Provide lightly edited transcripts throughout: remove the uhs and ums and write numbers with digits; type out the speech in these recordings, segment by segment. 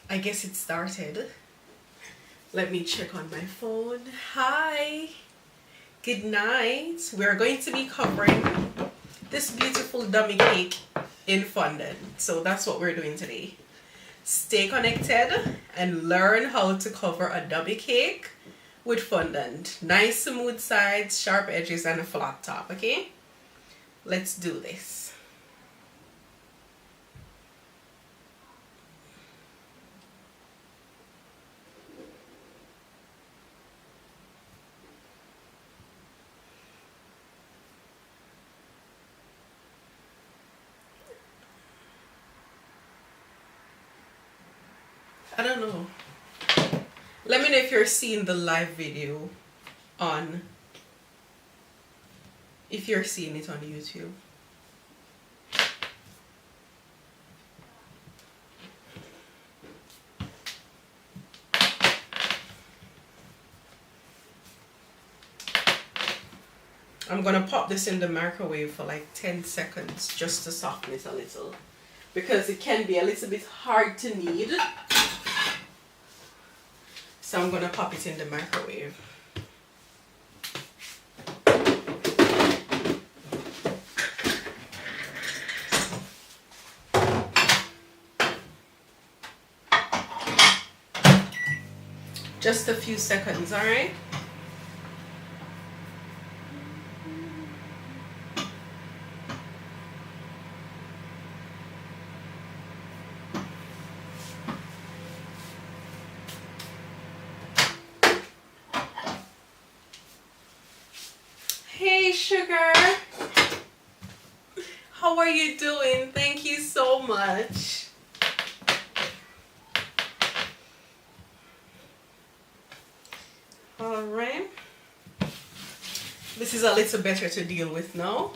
I guess it started. Let me check on my phone. Hi. Good night. We're going to be covering this beautiful dummy cake in fondant. So that's what we're doing today. Stay connected and learn how to cover a dummy cake with fondant. Nice smooth sides, sharp edges, and a flat top, okay? Let's do this. I don't know. Let me know if you're seeing the live video on, if you're seeing it on YouTube. I'm gonna pop this in the microwave for like 10 seconds just to soften it a little, because it can be a little bit hard to knead. So I'm gonna pop it in the microwave. Just a few seconds, all right? Hey, sugar. How are you doing? Thank you so much. All right. This is a little better to deal with now.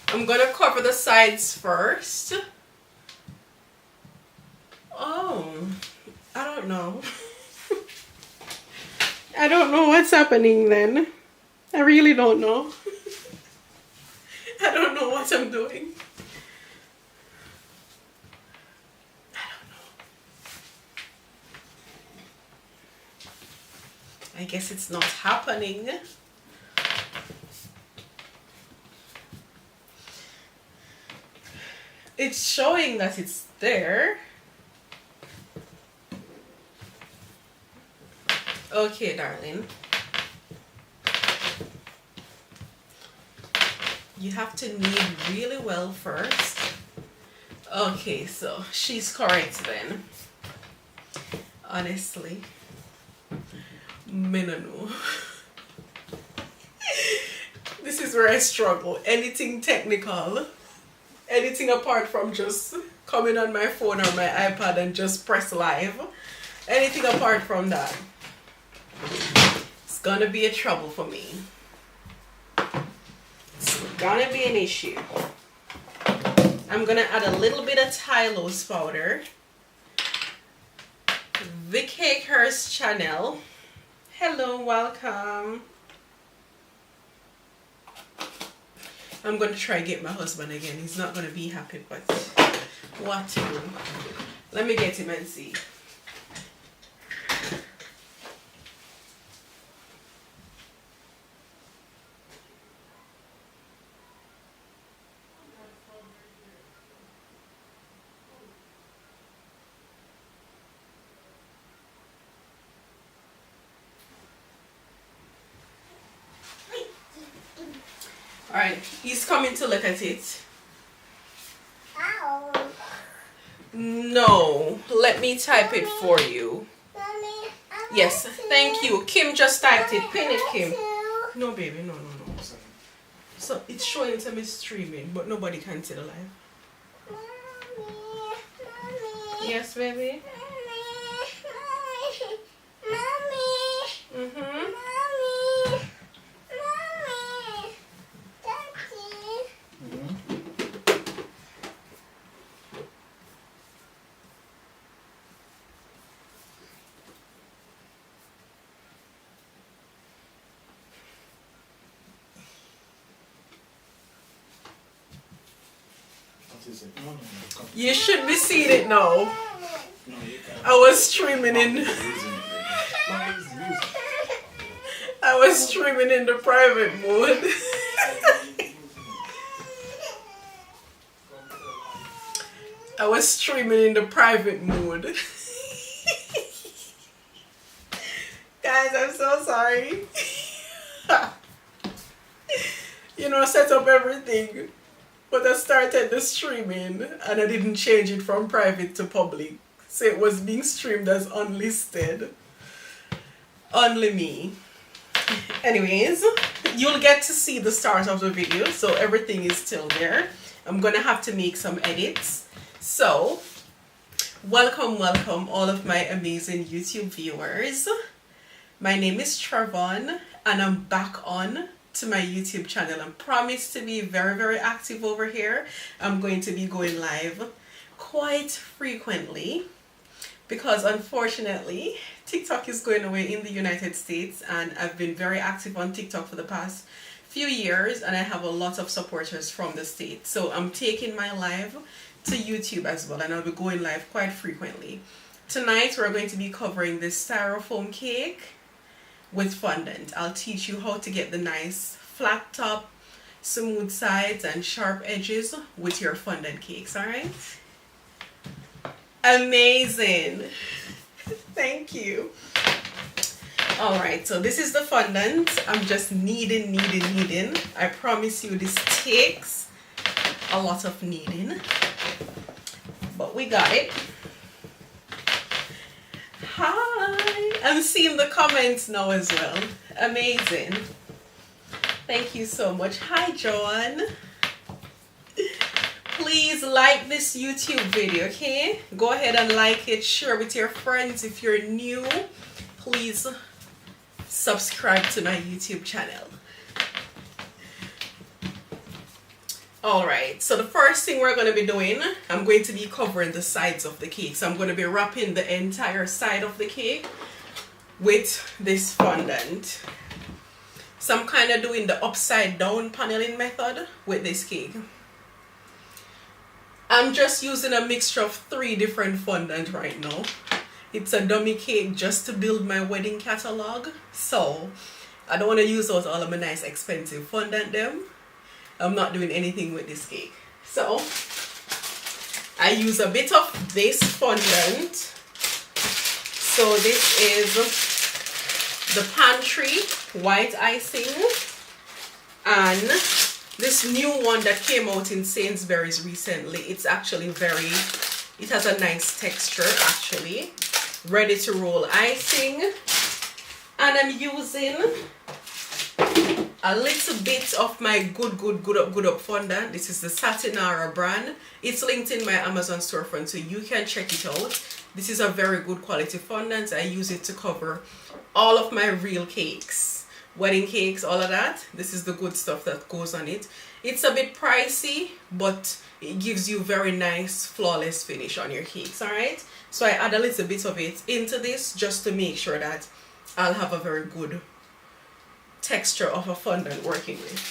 I'm gonna cover the sides first. Oh, I don't know. I don't know what's happening then. I really don't know. I don't know what I'm doing. I don't know. I guess it's not happening. It's showing that it's there. Okay, darling. You have to knead really well first. Okay, so she's correct then. Honestly. Me no know. This is where I struggle. Anything technical. Anything apart from just coming on my phone or my iPad and just press live. Anything apart from that, it's gonna be a trouble for me. It's gonna be an issue. I'm gonna add a little bit of Tylose powder. The Cakehurst channel. Hello, welcome. I'm going to try to get my husband again. He's not going to be happy, but what to do? Let me get him and see. Alright, he's coming to look at it. Ow. No, let me type it for you. Mommy, Yes, thank you. Kim just typed it. Pin it, Kim. No, baby, no. So it's showing to me streaming, but nobody can see the live. Mommy. Yes, baby. Mommy. Mm-hmm. You should be seeing it now. I was streaming in. I was streaming in the private mode. I was streaming in the private mode. Guys, I'm so sorry. You know, I set up everything, but I started the streaming and I didn't change it from private to public. So it was being streamed as unlisted. Only me. Anyways, you'll get to see the start of the video, so everything is still there. I'm gonna have to make some edits. So, welcome all of my amazing YouTube viewers. My name is Trevon and I'm back on to my YouTube channel. I promise to be very active over here. I'm going to be going live quite frequently because unfortunately TikTok is going away in the United States, and I've been very active on TikTok for the past few years and I have a lot of supporters from the States. So I'm taking my live to YouTube as well, and I'll be going live quite frequently. Tonight we're going to be covering this styrofoam cake with fondant. I'll teach you how to get the nice flat top, smooth sides and sharp edges with your fondant cakes, alright? Amazing. Thank you. Alright, so this is the fondant. I'm just kneading. I promise you this takes a lot of kneading, but we got it. Hi, I'm seeing the comments now as well. Amazing. Thank you so much. Hi, John. Please like this YouTube video, okay? Go ahead and like it, share with your friends. If you're new, please subscribe to my YouTube channel. Alright, so the first thing we're going to be doing, I'm going to be covering the sides of the cake. So I'm going to be wrapping the entire side of the cake with this fondant. So I'm kind of doing the upside down paneling method with this cake. I'm just using a mixture of 3 different fondant right now. It's a dummy cake just to build my wedding catalog. So I don't want to use those all of my nice expensive fondant them. I'm not doing anything with this cake. So I use a bit of this fondant. So this is the pantry white icing, and this new one that came out in Sainsbury's recently. It's actually it has a nice texture actually. Ready to roll icing, and I'm using a little bit of my good up fondant. This is the Satinara brand. It's linked in my Amazon storefront, so you can check it out. This is a very good quality fondant. I use it to cover all of my real cakes, wedding cakes, all of that. This is the good stuff that goes on it. It's a bit pricey, but it gives you very nice flawless finish on your cakes. All right, so I add a little bit of it into this just to make sure that I'll have a very good texture of a fondant working with.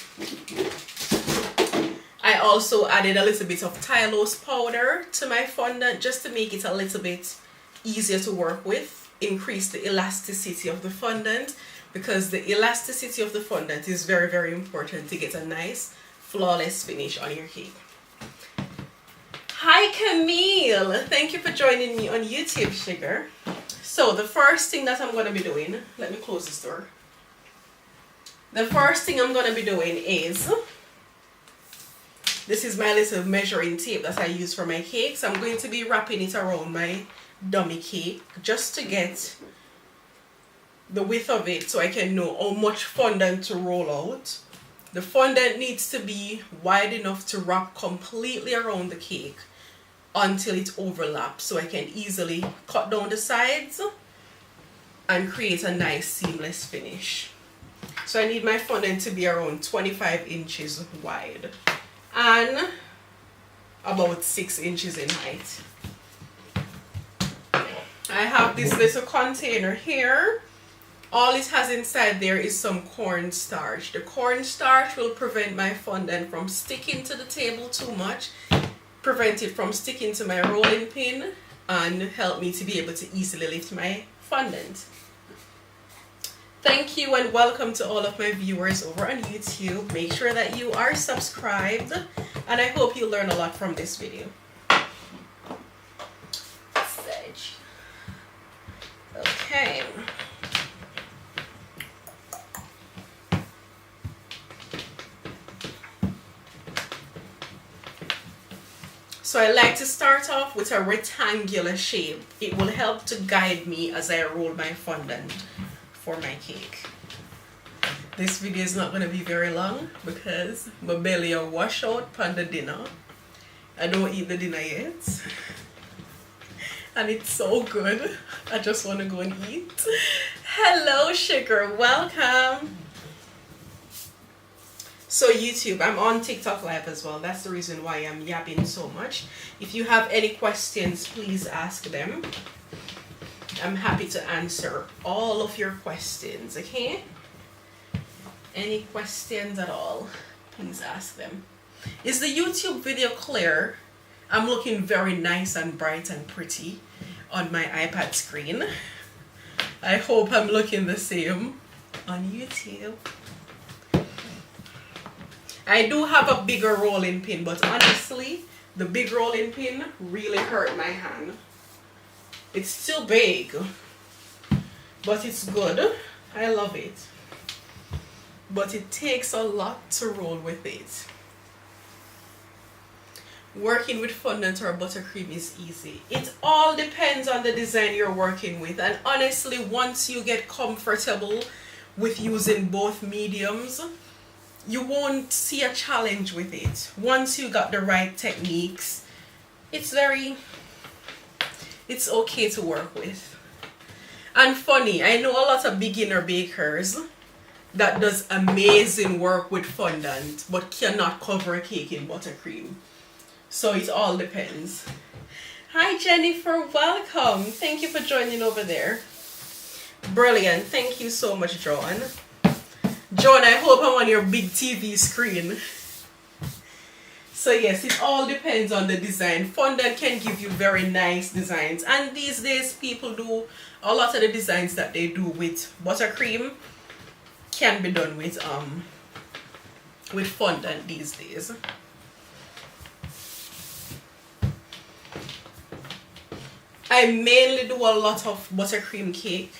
I also added a little bit of Tylose powder to my fondant just to make it a little bit easier to work with, increase the elasticity of the fondant, because the elasticity of the fondant is very important to get a nice flawless finish on your cake. Hi Camille, thank you for joining me on YouTube, sugar. So the first thing that I'm going to be doing, let me close this door. The first thing I'm going to be doing is, this is my little measuring tape that I use for my cakes. I'm going to be wrapping it around my dummy cake just to get the width of it so I can know how much fondant to roll out. The fondant needs to be wide enough to wrap completely around the cake until it overlaps, so I can easily cut down the sides and create a nice seamless finish. So I need my fondant to be around 25 inches wide and about 6 inches in height. I have this little container here. All it has inside there is some cornstarch. The cornstarch will prevent my fondant from sticking to the table too much prevent it from sticking to my rolling pin and help me to be able to easily lift my fondant. Thank you and welcome to all of my viewers over on YouTube. Make sure that you are subscribed and I hope you learn a lot from this video. Okay. So I like to start off with a rectangular shape. It will help to guide me as I roll my fondant for my cake. This video is not going to be very long because my belly will wash out on the dinner. I don't eat the dinner yet. And it's so good. I just want to go and eat. Hello, sugar. Welcome. So YouTube, I'm on TikTok live as well. That's the reason why I'm yapping so much. If you have any questions, please ask them. I'm happy to answer all of your questions, okay? Any questions at all, please ask them. Is the YouTube video clear? I'm looking very nice and bright and pretty on my iPad screen. I hope I'm looking the same on YouTube. I do have a bigger rolling pin, but honestly, the big rolling pin really hurt my hand. It's still big, but it's good. I love it. But it takes a lot to roll with it. Working with fondant or buttercream is easy. It all depends on the design you're working with. And honestly, once you get comfortable with using both mediums, you won't see a challenge with it. Once you got the right techniques, it's okay to work with. And funny, I know a lot of beginner bakers that does amazing work with fondant but cannot cover a cake in buttercream. So it all depends. Hi Jennifer, welcome. Thank you for joining over there. Brilliant. Thank you so much, John. John, I hope I'm on your big TV screen. So yes, it all depends on the design. Fondant can give you very nice designs. And these days, people do a lot of the designs that they do with buttercream can be done with fondant these days. I mainly do a lot of buttercream cake.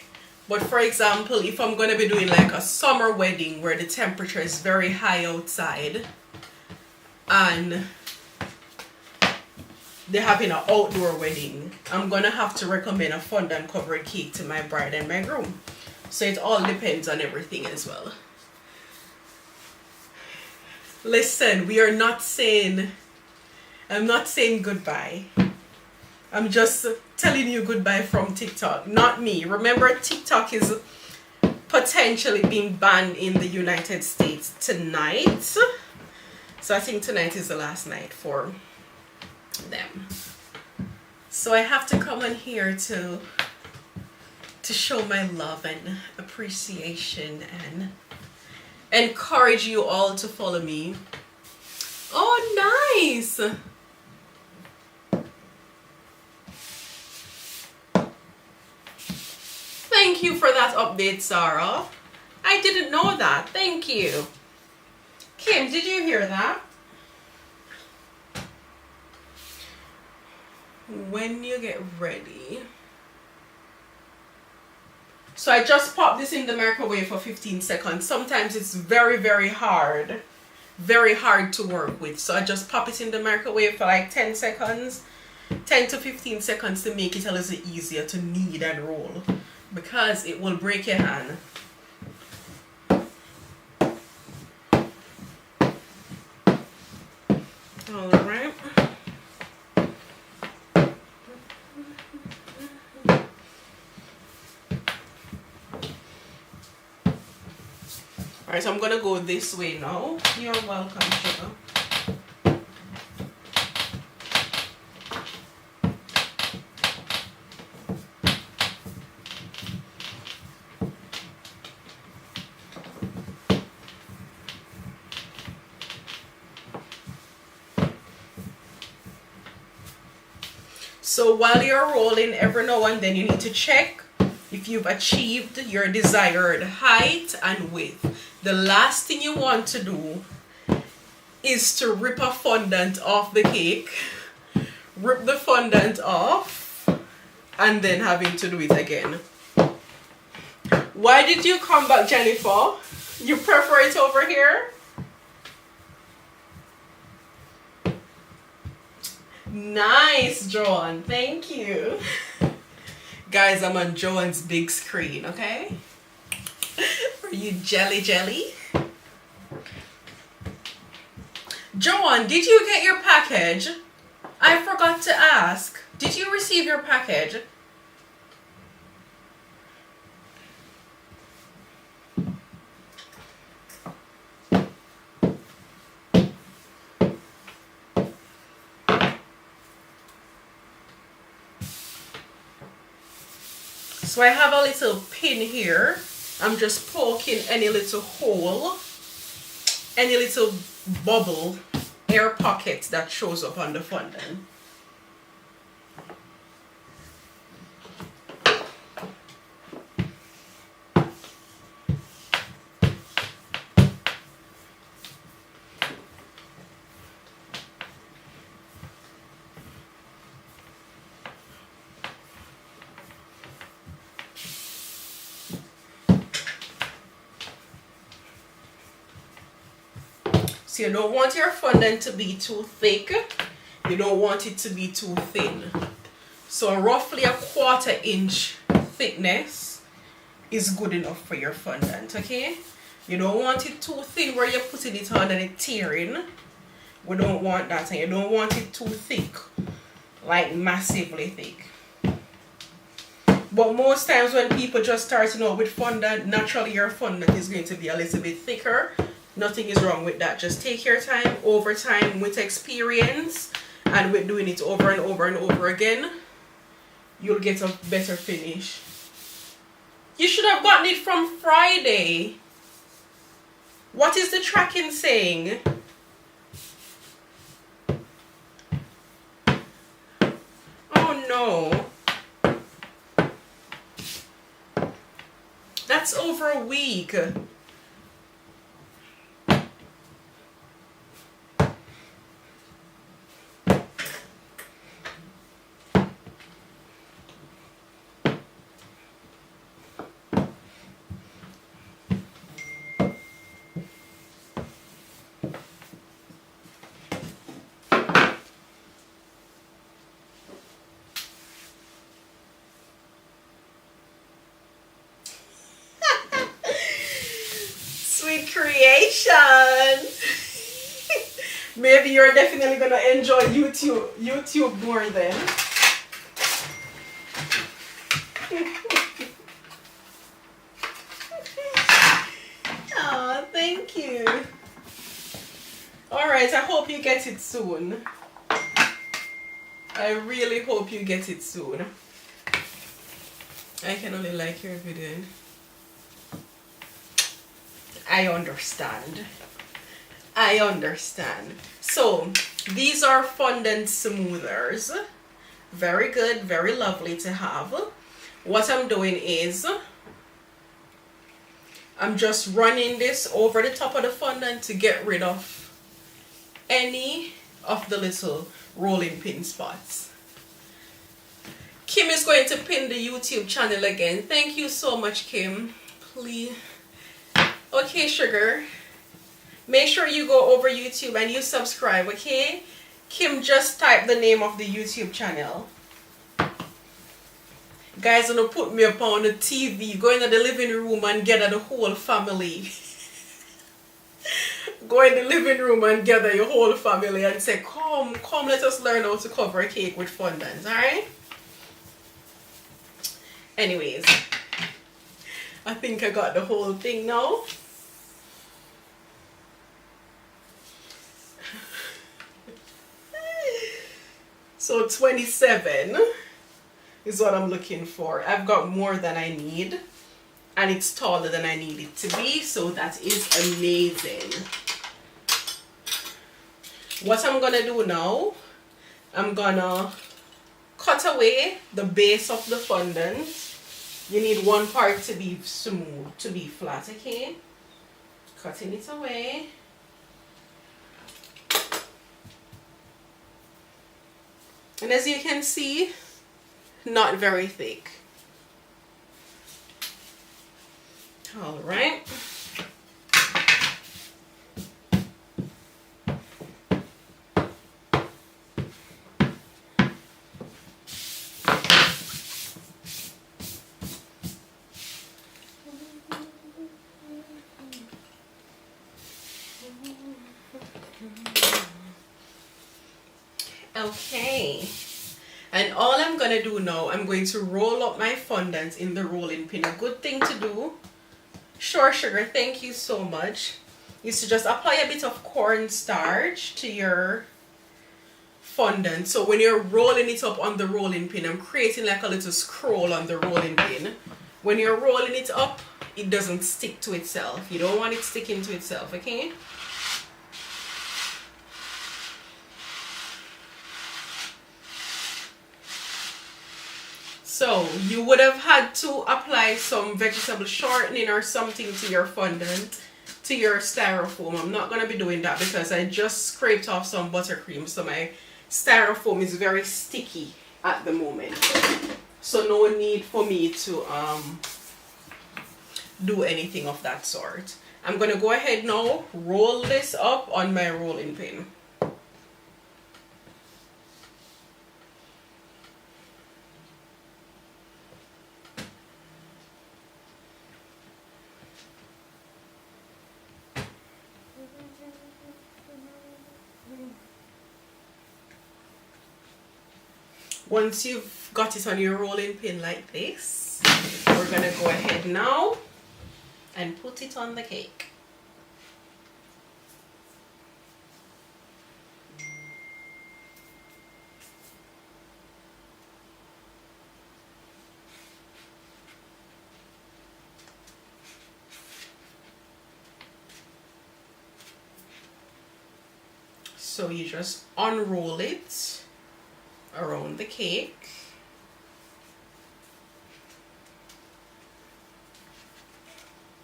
But for example, if I'm going to be doing like a summer wedding where the temperature is very high outside and they're having an outdoor wedding, I'm going to have to recommend a fondant covered cake to my bride and my groom. So it all depends on everything as well. Listen, I'm not saying goodbye. I'm just telling you goodbye from TikTok, not me. Remember, TikTok is potentially being banned in the United States tonight. So I think tonight is the last night for them. So I have to come on here to show my love and appreciation and encourage you all to follow me. Oh, nice! Thank you for that update, Sarah. I didn't know that. Thank you. Kim, did you hear that? When you get ready. So I just popped this in the microwave for 15 seconds. Sometimes it's very, very hard to work with. So I just pop it in the microwave for like 10 seconds. 10 to 15 seconds to make it a little easier to knead and roll, because it will break your hand. All right. All right, so I'm gonna go this way now. You're welcome, sugar. So while you're rolling, every now and then you need to check if you've achieved your desired height and width. The last thing you want to do is to rip a fondant off the cake, rip the fondant off, and then having to do it again. Why did you come back, Jennifer? You prefer it over here? Nice, Joan. Thank you. Guys, I'm on Joan's big screen, okay? Are you jelly? Joan, did you get your package? I forgot to ask. Did you receive your package? So I have a little pin here. I'm just poking any little hole, any little bubble, air pocket that shows up on the fondant. So you don't want your fondant to be too thick. You don't want it to be too thin. So roughly a 1/4 inch thickness is good enough for your fondant, okay? You don't want it too thin where you're putting it on and it's tearing. We don't want that. And you don't want it too thick, like massively thick. But most times when people just starting out with fondant, naturally your fondant is going to be a little bit thicker. Nothing is wrong with that. Just take your time. Over time, with experience and with doing it over and over and over again, you'll get a better finish. You should have gotten it from Friday. What is the tracking saying? Oh no. That's over a week. Sweet creation. Maybe you're definitely gonna enjoy YouTube more then. Oh, thank you. Alright, I hope you get it soon. I really hope you get it soon. I can only like your video. I understand. I understand. So, these are fondant smoothers. Very good, very lovely to have. What I'm doing is, I'm just running this over the top of the fondant to get rid of any of the little rolling pin spots. Kim is going to pin the YouTube channel again. Thank you so much, Kim. Please. Okay, sugar. Make sure you go over YouTube and you subscribe, okay? Kim, just type the name of the YouTube channel. Guys, gonna put me up on the TV, go into the living room and gather the whole family. Go in the living room and gather your whole family and say, come, let us learn how to cover a cake with fondant, alright? Anyways, I think I got the whole thing now. So 27 is what I'm looking for. I've got more than I need and it's taller than I need it to be, so that is amazing. What I'm gonna do now, I'm gonna cut away the base of the fondant. You need one part to be smooth, to be flat, okay? Cutting it away. And as you can see, not very thick. All right. Okay, and all I'm gonna do now, I'm going to roll up my fondant in the rolling pin. A good thing to do, Sure Sugar, thank you so much, is to just apply a bit of cornstarch to your fondant. So when you're rolling it up on the rolling pin, I'm creating like a little scroll on the rolling pin. When you're rolling it up, it doesn't stick to itself. You don't want it sticking to itself, okay? So you would have had to apply some vegetable shortening or something to your fondant, to your styrofoam. I'm not going to be doing that because I just scraped off some buttercream, so my styrofoam is very sticky at the moment. So no need for me to do anything of that sort. I'm going to go ahead now, roll this up on my rolling pin. Once you've got it on your rolling pin like this, we're going to go ahead now and put it on the cake. So you just unroll it around the cake.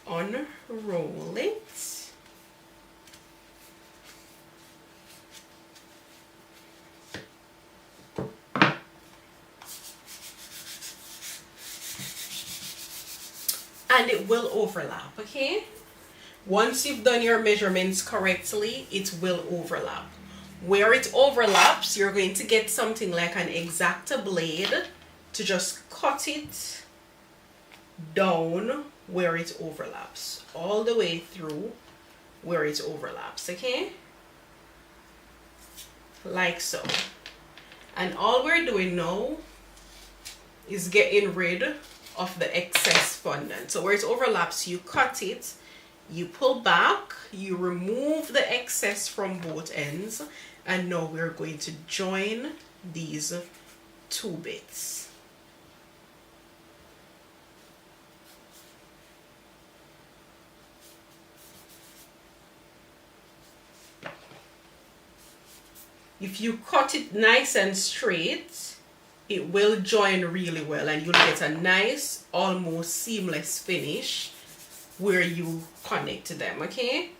Unroll it. And it will overlap, okay? Once you've done your measurements correctly, it will overlap. Where it overlaps, you're going to get something like an X-Acto blade to just cut it down where it overlaps, all the way through where it overlaps, okay? Like so. And all we're doing now is getting rid of the excess fondant. So where it overlaps, you cut it, you pull back, you remove the excess from both ends, and now we're going to join these two bits. If you cut it nice and straight, it will join really well and you'll get a nice, almost seamless finish where you connect them, okay?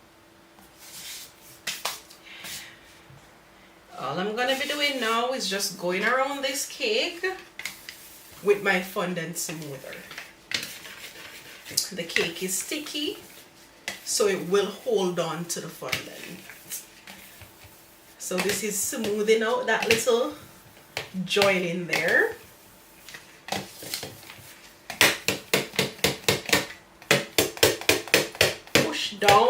All I'm gonna be doing now is just going around this cake with my fondant smoother. The cake is sticky, so it will hold on to the fondant. So this is smoothing out that little join in there. Push down.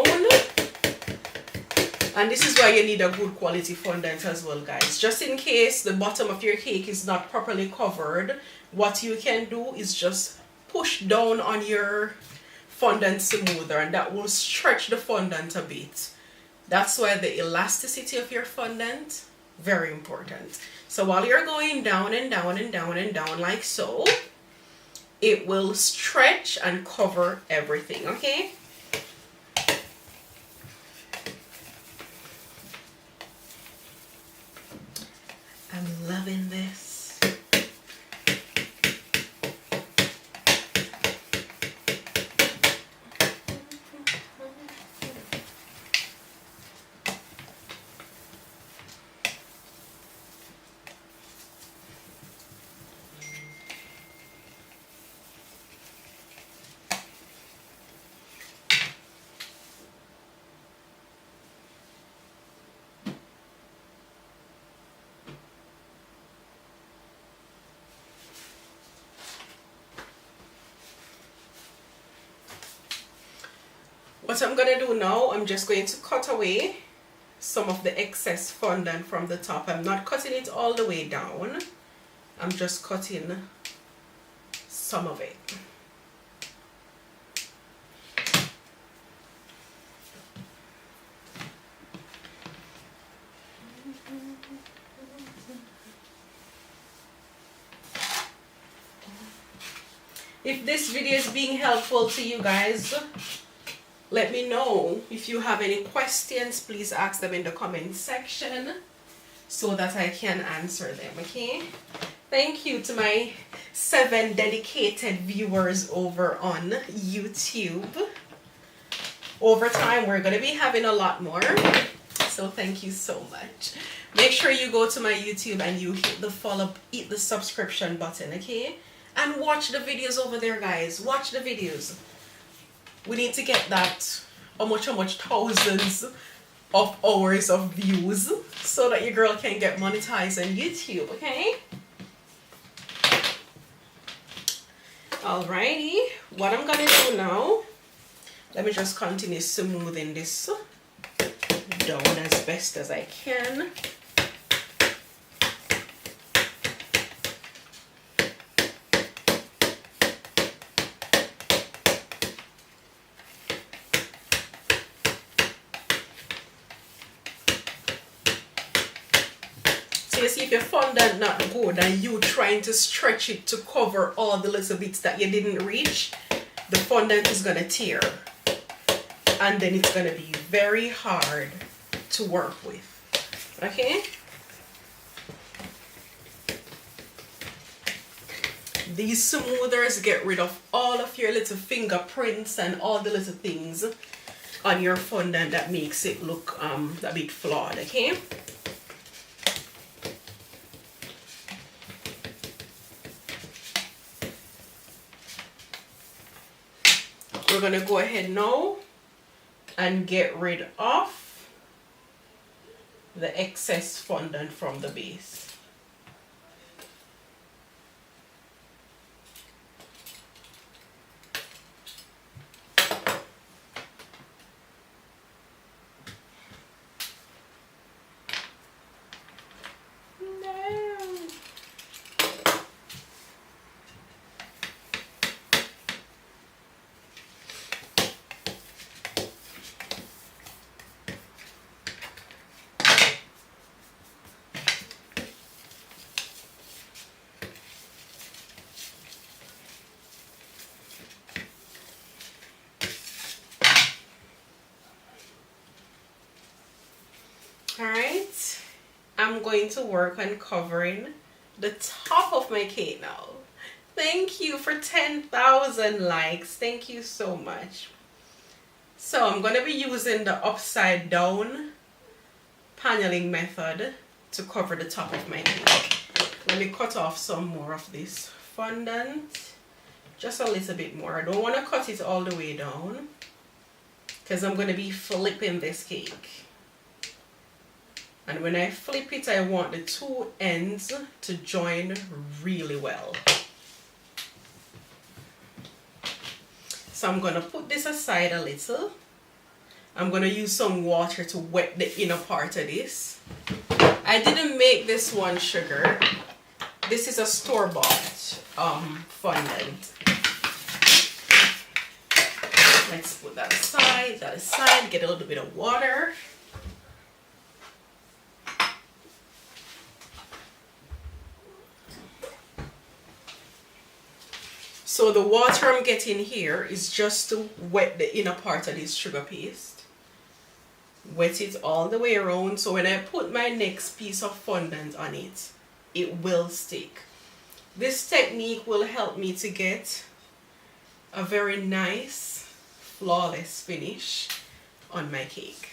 And this is why you need a good quality fondant as well, guys. Just in case the bottom of your cake is not properly covered, what you can do is just push down on your fondant smoother and that will stretch the fondant a bit. That's why the elasticity of your fondant, very important. So while you're going down and down and down and down like so, it will stretch and cover everything, okay? I'm loving this. what I'm gonna do now, I'm just going to cut away some of the excess fondant from the top. I'm not cutting it all the way down. I'm just cutting some of it. If this video is being helpful to you guys, let me know. If you have any questions, please ask them in the comment section so that I can answer them, okay? Thank you to my 7 dedicated viewers over on YouTube. Over time, we're going to be having a lot more, so thank you so much. Make sure you go to my YouTube and you hit the follow, hit the subscription button, okay? And watch the videos over there, guys. Watch the videos. We need to get that how much thousands of hours of views so that your girl can get monetized on YouTube, okay? Alrighty, what I'm gonna do now, let me just continue smoothing this down as best as I can. You see, if your fondant not good and you trying to stretch it to cover all the little bits that you didn't reach, the fondant is gonna tear, and then it's gonna be very hard to work with, okay? These smoothers get rid of all of your little fingerprints and all the little things on your fondant that makes it look a bit flawed, okay? We're going to go ahead now and get rid of the excess fondant from the base. Alright, I'm going to work on covering the top of my cake now. Thank you for 10,000 likes. Thank you so much. So I'm going to be using the upside down paneling method to cover the top of my cake. Let me cut off some more of this fondant. Just a little bit more. I don't want to cut it all the way down because I'm going to be flipping this cake. And when I flip it, I want the two ends to join really well. So I'm going to put this aside a little. I'm going to use some water to wet the inner part of this. I didn't make this one, sugar. This is a store-bought fondant. Let's put that aside, get a little bit of water. So the water I'm getting here is just to wet the inner part of this sugar paste. Wet it all the way around, so when I put my next piece of fondant on it, it will stick. This technique will help me to get a very nice, flawless finish on my cake.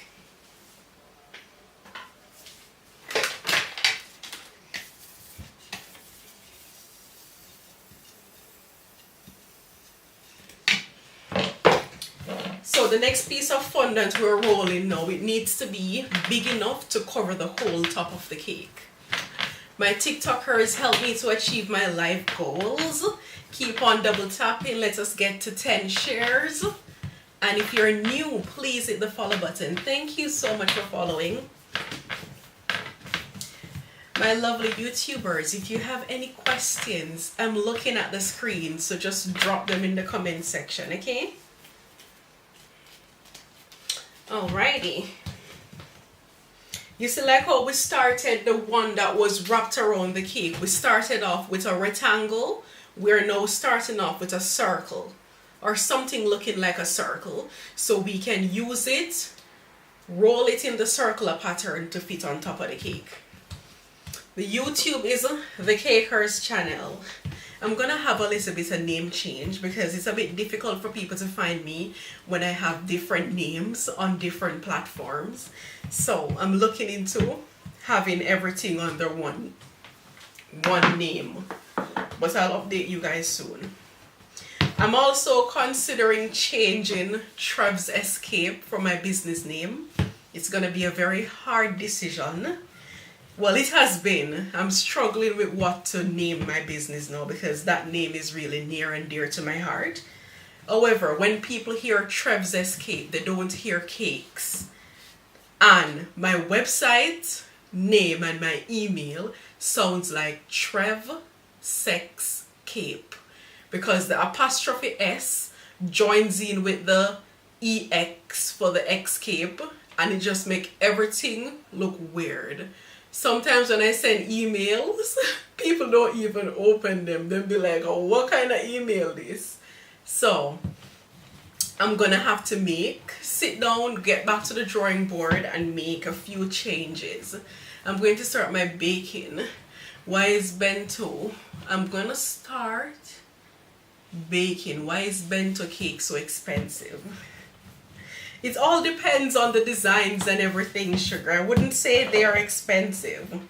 So the next piece of fondant we're rolling now, it needs to be big enough to cover the whole top of the cake. My TikTokers help me to achieve my life goals. Keep on double tapping. Let us get to 10 shares. And if you're new, please hit the follow button. Thank you so much for following. My lovely YouTubers, if you have any questions, I'm looking at the screen, so just drop them in the comment section, okay? Alrighty. You see, like how we started the one that was wrapped around the cake. We started off with a rectangle. We're now starting off with a circle, or something looking like a circle, so we can use it, roll it in the circular pattern to fit on top of the cake. The YouTube is the Cakers channel. I'm gonna have a little bit of name change because it's a bit difficult for people to find me when I have different names on different platforms. So I'm looking into having everything under one name, but I'll update you guys soon. I'm also considering changing Trev's Escape for my business name. It's gonna be a very hard decision. Well, it has been. I'm struggling with what to name my business now because that name is really near and dear to my heart. However, when people hear Trev's Escape, they don't hear cakes. And my website name and my email sounds like Trev Sex Cape because the apostrophe S joins in with the EX for the escape, and it just makes everything look weird. Sometimes when I send emails, people don't even open them. They'll be like, oh, what kind of email this? So I'm gonna have to sit down, get back to the drawing board and make a few changes. I'm going to start my baking. Why is bento? I'm gonna start baking. Why is bento cake so expensive? It all depends on the designs and everything, sugar. I wouldn't say they are expensive.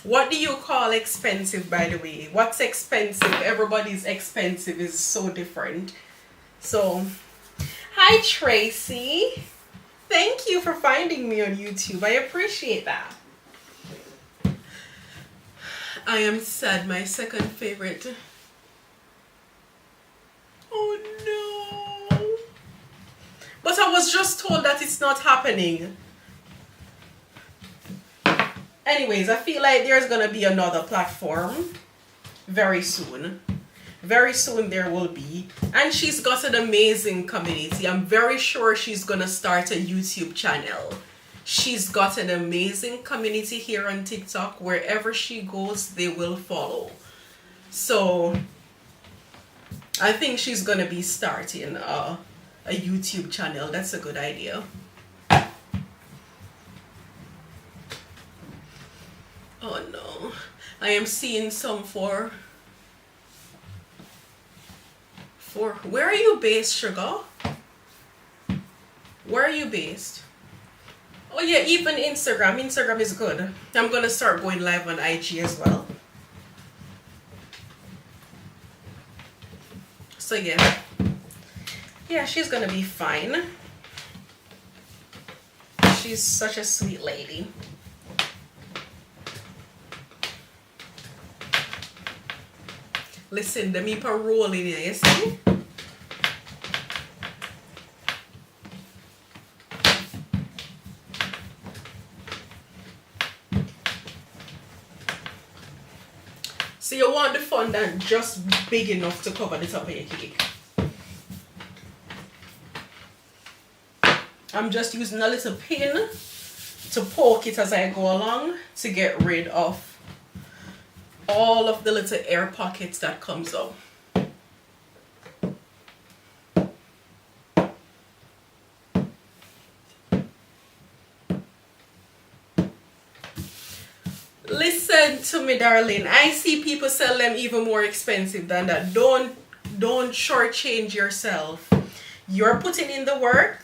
What do you call expensive, by the way? What's expensive? Everybody's expensive is so different. So, hi Tracy. Thank you for finding me on YouTube. I appreciate that. I am sad, my second favorite. Oh no. But I was just told that it's not happening. Anyways, I feel like there's gonna be another platform very soon. Very soon there will be. And she's got an amazing community. I'm very sure she's gonna start a YouTube channel. She's got an amazing community here on TikTok. Wherever she goes, they will follow. So I think she's gonna be starting a YouTube channel. That's a good idea. Oh no, I am seeing some for where are you based, sugar? Where are you based? Oh yeah, even Instagram is good. I'm gonna start going live on IG as well. So yeah, she's gonna be fine. She's such a sweet lady. Listen, the me per roll in here, you see? So you want the fondant just big enough to cover the top of your cake. I'm just using a little pin to poke it as I go along to get rid of all of the little air pockets that comes out. Listen to me, darling. I see people sell them even more expensive than that. Don't shortchange yourself. You're putting in the work.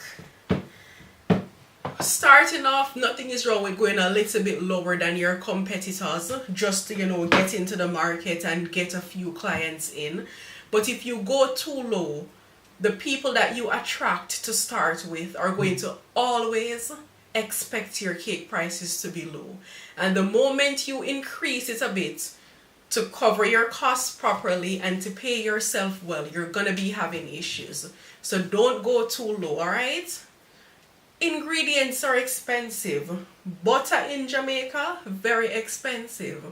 Starting off, nothing is wrong with going a little bit lower than your competitors just to, get into the market and get a few clients in. But if you go too low, the people that you attract to start with are going to always expect your cake prices to be low. And the moment you increase it a bit, to cover your costs properly and to pay yourself well, you're gonna be having issues. So don't go too low, alright? Ingredients are expensive. Butter in Jamaica, very expensive.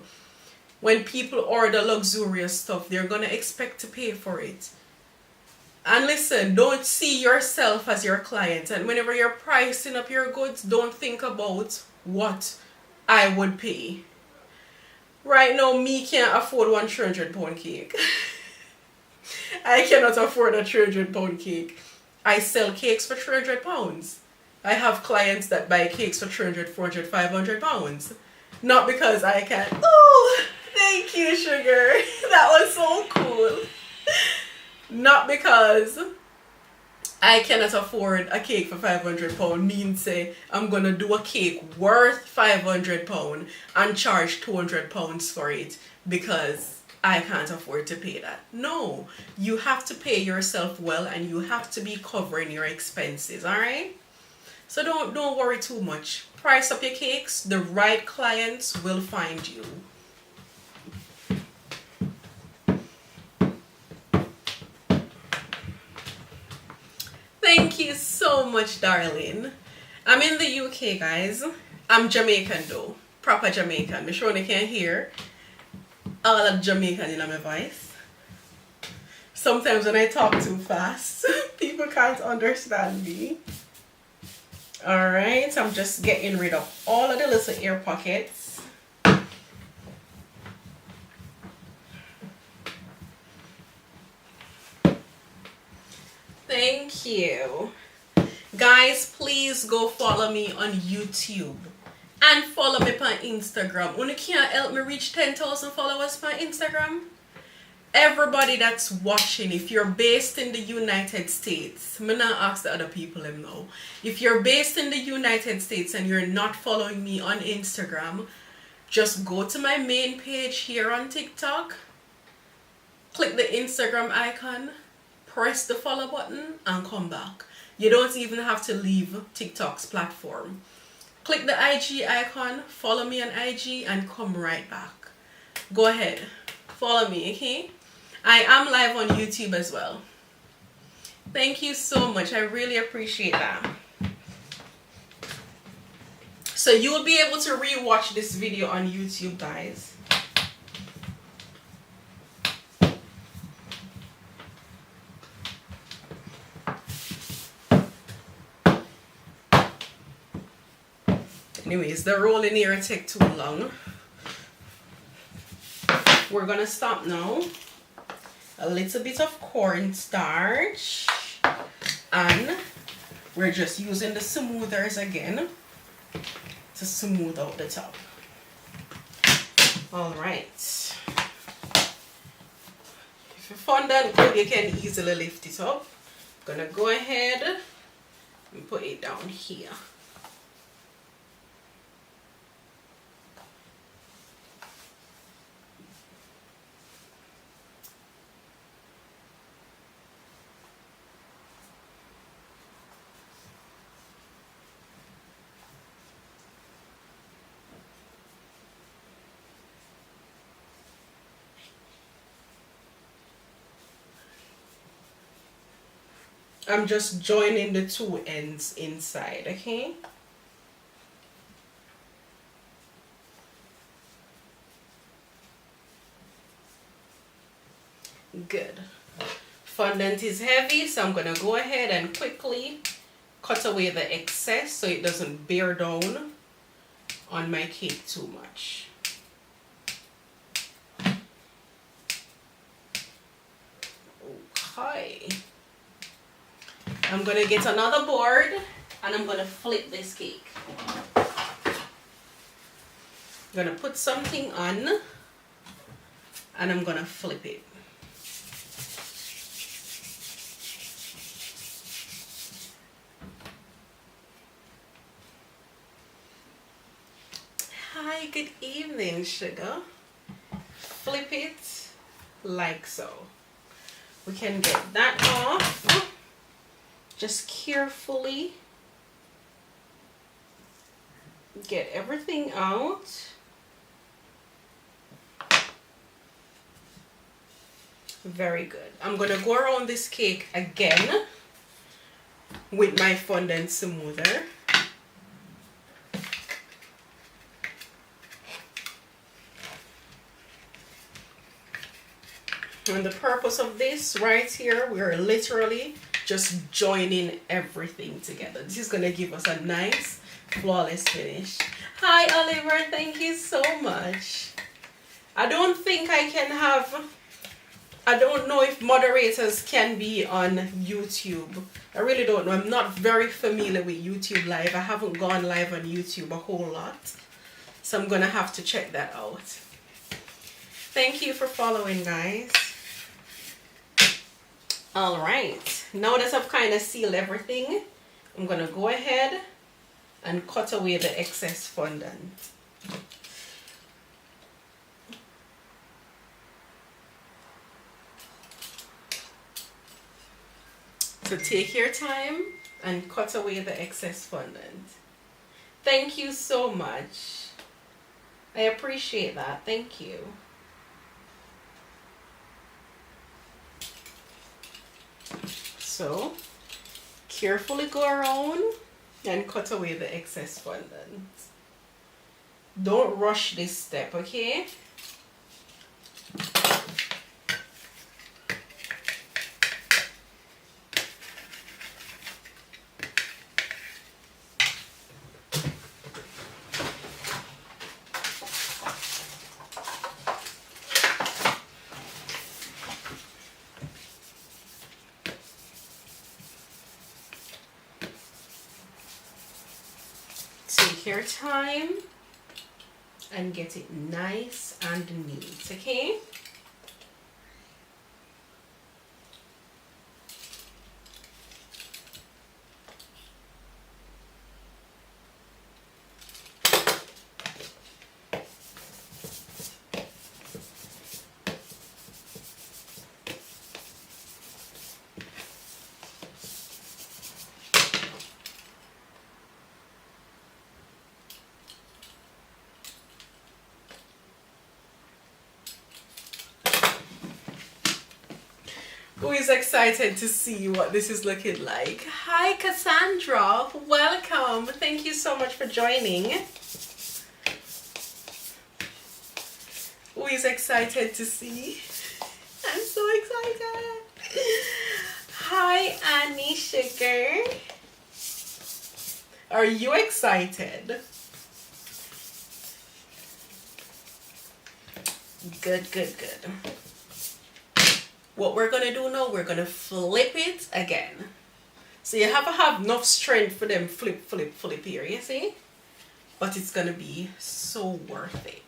When people order luxurious stuff, they're gonna expect to pay for it. And listen, don't see yourself as your client. And whenever you're pricing up your goods, don't think about what I would pay. Right now, me can't afford one 300 pound cake. I cannot afford a 300 pound cake. I sell cakes for 300 pounds. I have clients that buy cakes for 300, 400, 500 pounds. Not because I can. Oh, thank you, sugar. That was so cool. Not because I cannot afford a cake for 500 pound means say I'm gonna do a cake worth 500 pound and charge 200 pounds for it because I can't afford to pay that. No, you have to pay yourself well and you have to be covering your expenses, alright? So don't worry too much. Price up your cakes, the right clients will find you. Thank you so much, darling. I'm in the UK, guys. I'm Jamaican though. Proper Jamaican. I'm sure you can hear all of Jamaican in my voice. Sometimes when I talk too fast, people can't understand me. Alright, I'm just getting rid of all of the little air pockets. Thank you. Guys, please go follow me on YouTube. And follow me on Instagram. When you can't help me reach 10,000 followers on Instagram. Everybody that's watching, if you're based in the United States, I'm not ask the other people them now. If you're based in the United States and you're not following me on Instagram, just go to my main page here on TikTok. Click the Instagram icon. Press the follow button and come back. You don't even have to leave TikTok's platform. Click the IG icon, follow me on IG and come right back. Go ahead, follow me, okay? I am live on YouTube as well. Thank you so much. I really appreciate that. So you'll be able to rewatch this video on YouTube, guys. Anyways, the rolling here take too long. We're gonna stop now. A little bit of cornstarch, and we're just using the smoothers again to smooth out the top. All right. If you fondant good, you can easily lift it up. I'm gonna go ahead and put it down here. I'm just joining the two ends inside, okay? Good. Fondant is heavy, so I'm gonna go ahead and quickly cut away the excess so it doesn't bear down on my cake too much. Okay. I'm going to get another board and I'm going to flip this cake. I'm going to put something on and I'm going to flip it. Hi, good evening, sugar. Flip it like so. We can get that off. Just carefully get everything out. Very good. I'm gonna go around this cake again with my fondant smoother. And the purpose of this right here, we're literally just joining everything together. This is gonna give us a nice flawless finish. Hi Oliver, thank you so much. I don't think I can have, I don't know if moderators can be on YouTube. I really don't know. I'm not very familiar with YouTube Live. I haven't gone live on YouTube a whole lot. So I'm gonna have to check that out. Thank you for following, guys. All right, now that I've kind of sealed everything, I'm gonna go ahead and cut away the excess fondant. So take your time and cut away the excess fondant. Thank you so much. I appreciate that. Thank you. So carefully go around and cut away the excess fondant. Don't rush this step, okay? Take your time and get it nice and neat, okay? Who is excited to see what this is looking like? Hi Cassandra, welcome. Thank you so much for joining. Who is excited to see? I'm so excited. Hi Annie Sugar. Are you excited? Good, good, good. What we're going to do now, we're going to flip it again. So you have to have enough strength for them flip, flip, flip here, you see? But it's going to be so worth it.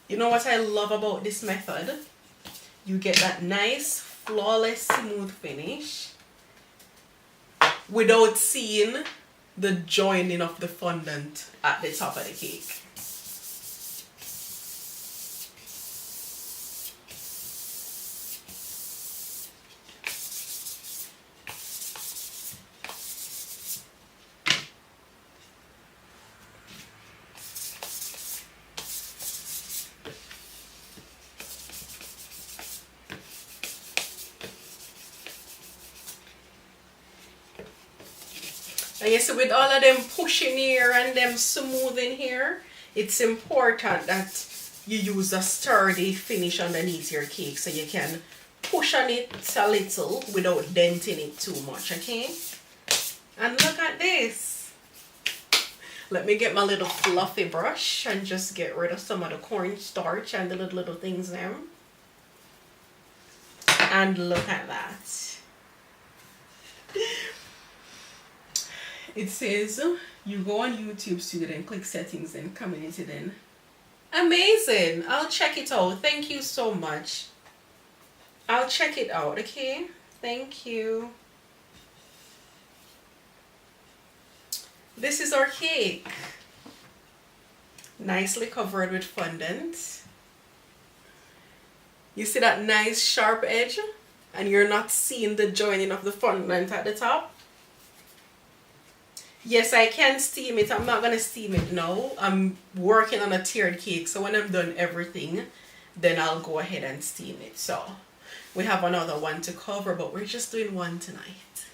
You know what I love about this method? You get that nice, flawless, smooth finish without seeing the joining of the fondant at the top of the cake. And you see, with all of them pushing here and them smoothing here, it's important that you use a sturdy finish underneath your cake so you can push on it a little without denting it too much, okay? And look at this. Let me get my little fluffy brush and just get rid of some of the cornstarch and the little things there. And look at that. It says you go on YouTube Studio and click settings and community then. Amazing. I'll check it out. Thank you so much. I'll check it out, okay? Thank you. This is our cake. Nicely covered with fondant. You see that nice sharp edge? And you're not seeing the joining of the fondant at the top? Yes, I can steam it. I'm not gonna steam it now. I'm working on a tiered cake, so when I'm done everything, then I'll go ahead and steam it. So we have another one to cover, but we're just doing one tonight.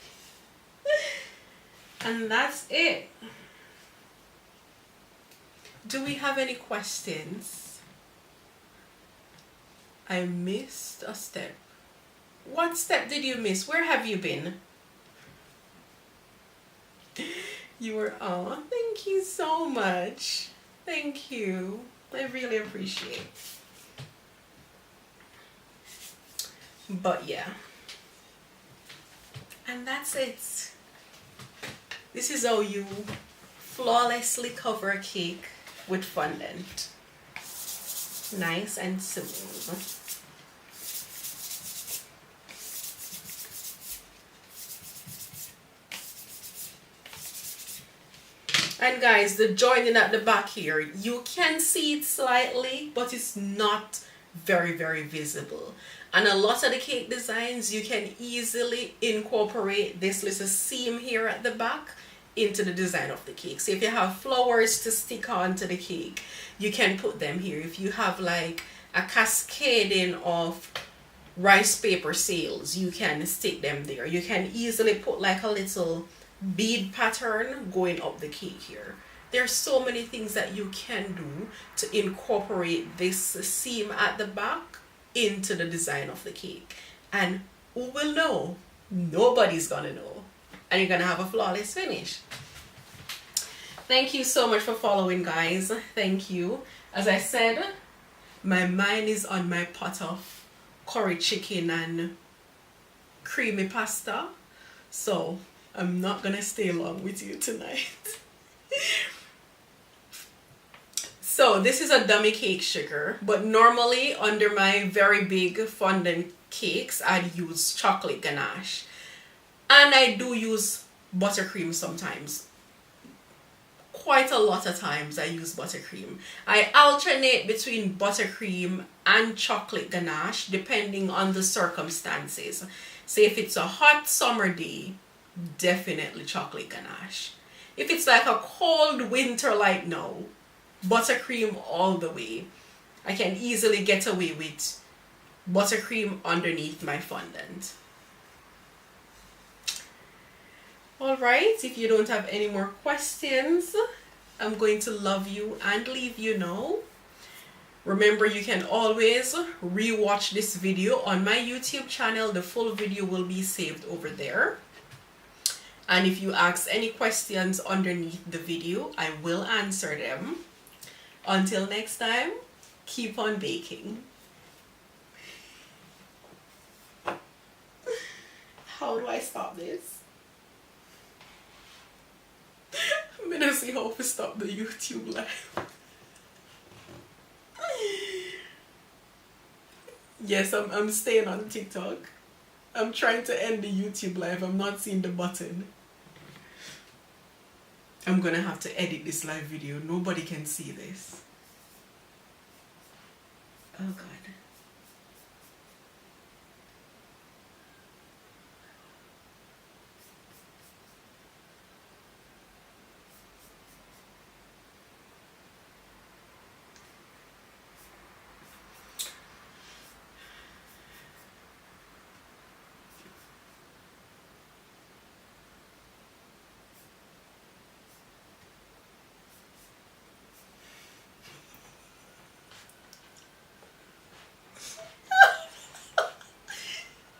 And that's it. Do we have any questions? I missed a step. What step did you miss? Where have you been? You were, oh, thank you so much. Thank you. I really appreciate it. But yeah. And that's it. This is how you flawlessly cover a cake with fondant. Nice and smooth. And guys, the joining at the back here, you can see it slightly, but it's not very visible. And a lot of the cake designs, you can easily incorporate this little seam here at the back into the design of the cake. So if you have flowers to stick onto the cake, you can put them here. If you have like a cascading of rice paper sails, you can stick them there. You can easily put like a little bead pattern going up the cake here. There's so many things that you can do to incorporate this seam at the back into the design of the cake. And who will know? Nobody's gonna know. And you're gonna have a flawless finish. Thank you so much for following, guys. Thank you. As I said, my mind is on my pot of curry chicken and creamy pasta. So I'm not gonna stay long with you tonight. So this is a dummy cake sugar, but normally under my very big fondant cakes, I'd use chocolate ganache. And I do use buttercream sometimes. Quite a lot of times I use buttercream. I alternate between buttercream and chocolate ganache depending on the circumstances. So if it's a hot summer day, definitely chocolate ganache. If it's like a cold winter like now, buttercream all the way. I can easily get away with buttercream underneath my fondant. Alright, if you don't have any more questions, I'm going to love you and leave you now. Remember, you can always rewatch this video on my YouTube channel. The full video will be saved over there. And if you ask any questions underneath the video, I will answer them. Until next time, keep on baking. How do I stop this? I'm gonna see how to stop the YouTube live. Yes, I'm staying on TikTok. I'm trying to end the YouTube live. I'm not seeing the button. I'm gonna have to edit this live video. Nobody can see this. Oh God.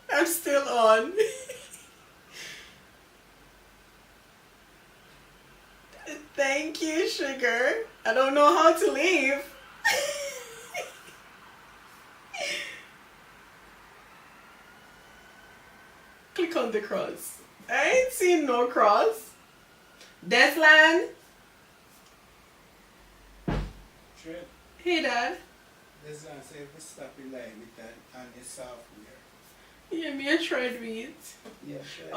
I'm still on. Thank you, sugar. I don't know how to leave. Click on the cross. I ain't seen no cross. Deslan. Trip. Hey, Dad. Deslan say if we stop it like with that and the software. Yeah, me I tried with. Yeah, sure.